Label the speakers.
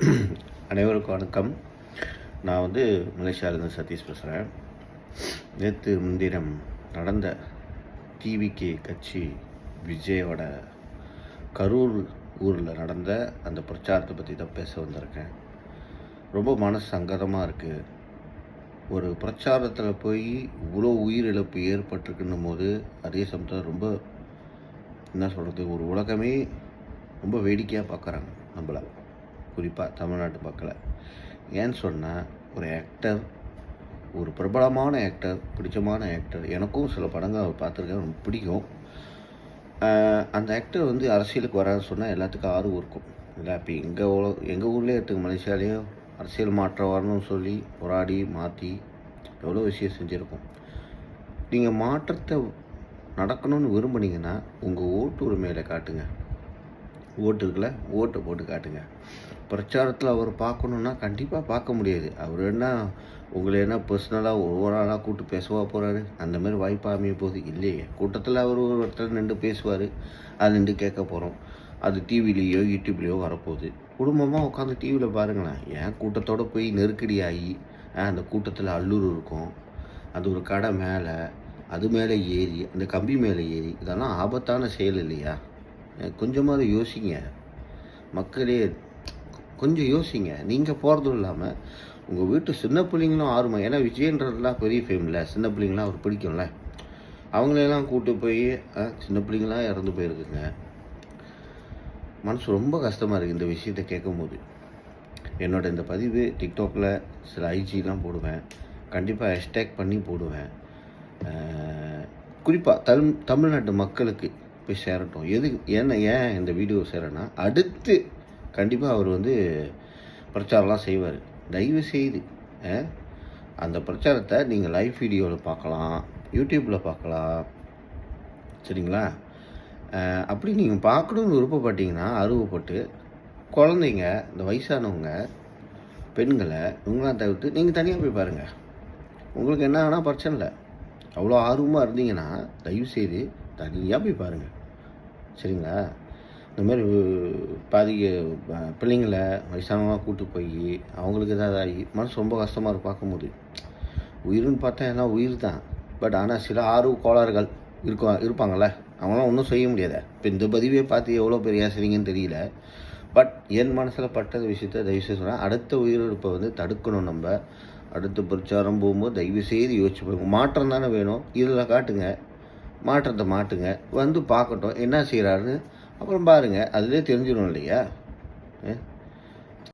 Speaker 1: அனைவருக்கும் வணக்கம். நான் மலேசியாவிலேருந்து சதீஷ் பேசுகிறேன். நேற்று முன்தினம் நடந்த டிவிகே கட்சி விஜயோட கரூர் ஊரில் நடந்த அந்த பிரச்சாரத்தை பற்றி தான் பேச வந்திருக்கேன். ரொம்ப மனசு சங்கடமாக இருக்குது. ஒரு பிரச்சாரத்தில் போய் இவ்வளோ உயிரிழப்பு ஏற்பட்டிருக்குன்னும் போது அதே சமயத்தில் ரொம்ப என்ன சொல்கிறது, ஒரு உலகமே ரொம்ப வேடிக்கையாக பார்க்குறாங்க நம்மளை, குறிப்பாக தமிழ்நாட்டு மக்களை. ஏன்னு சொன்னால், ஒரு ஆக்டர், ஒரு பிரபலமான ஆக்டர், பிடிச்சமான ஆக்டர், எனக்கும் சில படங்கள் அவர் பார்த்துருக்கேன், ரொம்ப பிடிக்கும். அந்த ஆக்டர் அரசியலுக்கு வரான்னு சொன்னால் எல்லாத்துக்கும் ஆர்வம் இருக்கும் இல்லை? இப்போ எங்கள் ஊர்லேயே எடுத்துங்க, மலேசியாலேயும் அரசியல் மாற்றம் வரணும்னு சொல்லி போராடி மாற்றி எவ்வளோ விஷயம் செஞ்சுருக்கோம். நீங்கள் மாற்றத்தை நடக்கணும்னு விரும்புனீங்கன்னா உங்கள் ஓட்டு உரிமையில் காட்டுங்க. ஓட்டு இருக்குல்ல, ஓட்டை போட்டு காட்டுங்க. பிரச்சாரத்தில் அவர் பார்க்கணுன்னா கண்டிப்பாக பார்க்க முடியாது. அவர் என்ன உங்களை என்ன பர்சனலாக ஒவ்வொரு ஆளாக கூப்பிட்டு பேசவா போகிறாரு? அந்த மாதிரி வாய்ப்பு அமைய போகுது இல்லையே. கூட்டத்தில் அவர் ஒரு இடத்துல நின்று பேசுவார், அது நின்று கேட்க போகிறோம். அது டிவிலேயோ யூடியூப்லேயோ வரப்போகுது. குடும்பமாக உட்காந்து டிவியில் பாருங்களேன். ஏன் கூட்டத்தோடு போய் நெருக்கடி ஆகி அந்த கூட்டத்தில் அல்லூர் இருக்கும், அது ஒரு கடை மேலே, அது மேலே ஏறி, அந்த கம்பி மேலே ஏறி, இதெல்லாம் ஆபத்தான செயல் இல்லையா? கொஞ்சமாவது யோசிங்க மக்களே, கொஞ்சம் யோசிங்க. நீங்கள் போகிறதும் இல்லாமல் உங்கள் வீட்டு சின்ன பிள்ளைங்களும் ஆர்வம், ஏன்னா விஜயன்றதுலாம் பெரிய ஃபேமில், சின்ன பிள்ளைங்களாம் அவர் பிடிக்கும்ல, அவங்களெல்லாம் கூப்பிட்டு போய் சின்ன பிள்ளைங்களாம் இறந்து போயிருக்குங்க. மனசு ரொம்ப கஷ்டமாக இருக்குது இந்த விஷயத்தை கேட்கும்போது. என்னோட இந்த பதிவு டிக்டாக்ல சில ஐஜிலாம் போடுவேன், கண்டிப்பாக ஹேஷ்டேக் பண்ணி போடுவேன். குறிப்பாக தமிழ்நாட்டு மக்களுக்கு போய் சேரட்டும். ஏன் இந்த வீடியோ சேரனா, அடுத்து கண்டிப்பாக அவர் பிரச்சாரம்லாம் செய்வார். தயவு செய்து அந்த பிரச்சாரத்தை நீங்கள் லைவ் வீடியோவில் பார்க்கலாம், யூடியூப்பில் பார்க்கலாம், சரிங்களா? அப்படி நீங்கள் பார்க்கணுன்னு விருப்பப்பட்டீங்கன்னா ஆர்வப்பட்டு குழந்தைங்க, இந்த வயசானவங்க, பெண்களை இவங்களாம் தவிர்த்து நீங்கள் தனியாக போய் பாருங்கள். உங்களுக்கு என்ன ஆனால் பிரச்சனை இல்லை. அவ்வளோ ஆர்வமாக இருந்தீங்கன்னா தயவுசெய்து தனியாக போய் பாருங்கள், சரிங்களா? இந்த மாதிரி பாதிக்க பிள்ளைங்களை வயசானவங்களாக கூப்பிட்டு போய் அவங்களுக்கு ஏதாவது ஆகி மனசு ரொம்ப கஷ்டமாக இருக்கும் பார்க்கும்போது. உயிர்னு பார்த்தா எல்லாம் உயிர் தான், பட் ஆனால் சில ஆர்வ கோளாறுகள் இருப்பாங்கள்ல, அவங்களாம் ஒன்றும் செய்ய முடியாது. இப்போ இந்த பதிவே பார்த்து எவ்வளோ பேர் ஏசுறீங்கன்னு தெரியல, பட் என் மனசில் பட்டது விஷயத்த தயவுசெய்து சொன்னால், அடுத்த உயிரிழப்பை தடுக்கணும். நம்ம அடுத்த பிரச்சாரம் போகும்போது தயவுசெய்து யோசிச்சு போங்க. மாற்றம் தானே வேணும், இதில் காட்டுங்க, மாற்றத்தை மாட்டுங்க, பார்க்கட்டும் என்ன செய்கிறாருன்னு, அப்புறம் பாருங்கள், அதிலே தெரிஞ்சிடும் இல்லையா?